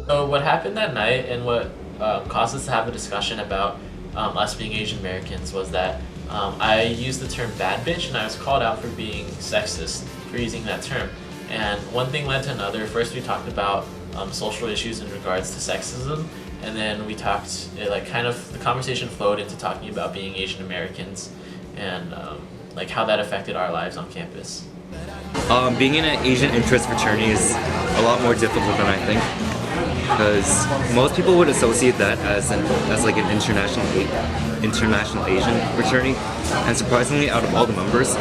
So what happened that night and what caused us to have a discussion about us being Asian Americans was that I used the term bad bitch and I was called out for being sexist for using that term. And one thing led to another. First we talked about social issues in regards to sexism, and then we talked, the conversation flowed into talking about being Asian Americans and like how that affected our lives on campus. Being in an Asian interest fraternity is a lot more difficult than I think, because most people would associate that as like an international Asian fraternity, and surprisingly, out of all the members,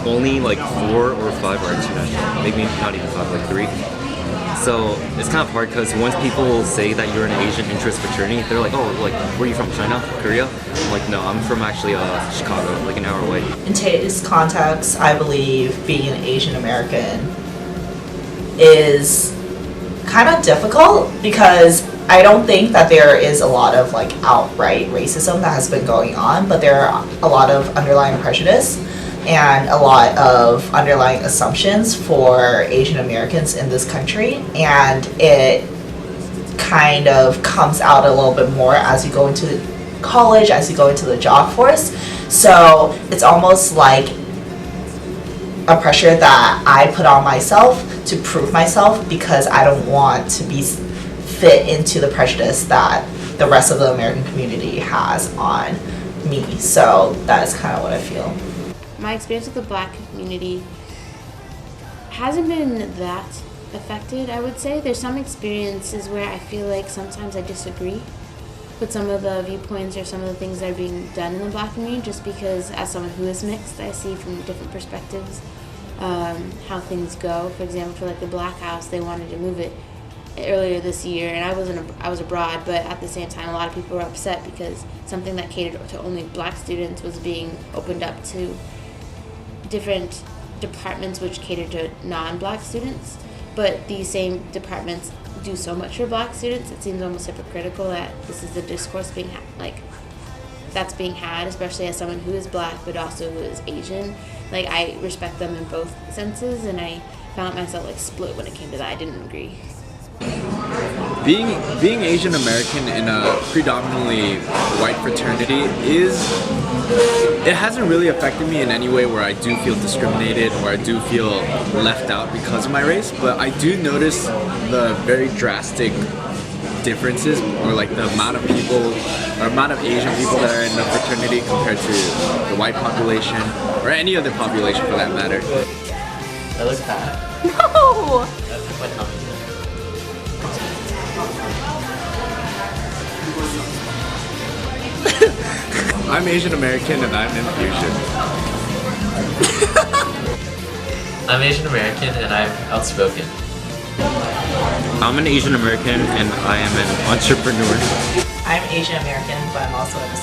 only like 4 or 5 are international. Maybe not even 5, like 3. So it's kind of hard because once people say that you're an Asian interest fraternity, they're like, oh, like, where are you from, China, Korea? I'm like, no, I'm from actually Chicago, like an hour away. In today's context, I believe being an Asian American is kind of difficult because I don't think that there is a lot of like outright racism that has been going on, but there are a lot of underlying prejudice and a lot of underlying assumptions for Asian Americans in this country, and it kind of comes out a little bit more as you go into college, as you go into the job force. So it's almost like a pressure that I put on myself to prove myself because I don't want to be fit into the prejudice that the rest of the American community has on me. So that is kind of what I feel. My experience with the Black community hasn't been that affected, I would say. There's some experiences where I feel like sometimes I disagree with some of the viewpoints or some of the things that are being done in the Black community, just because as someone who is mixed, I see from different perspectives how things go. For example, for like the Black House, they wanted to move it earlier this year, and I was abroad, but at the same time a lot of people were upset because something that catered to only Black students was being opened up to different departments which cater to non-Black students, but these same departments do so much for Black students. It seems almost hypocritical that this is the discourse being that's being had, especially as someone who is Black but also who is Asian. Like, I respect them in both senses, and I found myself like split when it came to that. I didn't agree. Being Asian American in a predominantly white fraternity it hasn't really affected me in any way where I do feel discriminated or I do feel left out because of my race, but I do notice the very drastic differences, or like the amount of people or amount of Asian people that are in the fraternity compared to the white population or any other population for that matter. That looks bad. No! That's my tummy. I'm Asian American and I'm in fusion. I'm Asian American and I'm outspoken. I'm an Asian American and I am an entrepreneur. I'm Asian American, but I'm also in a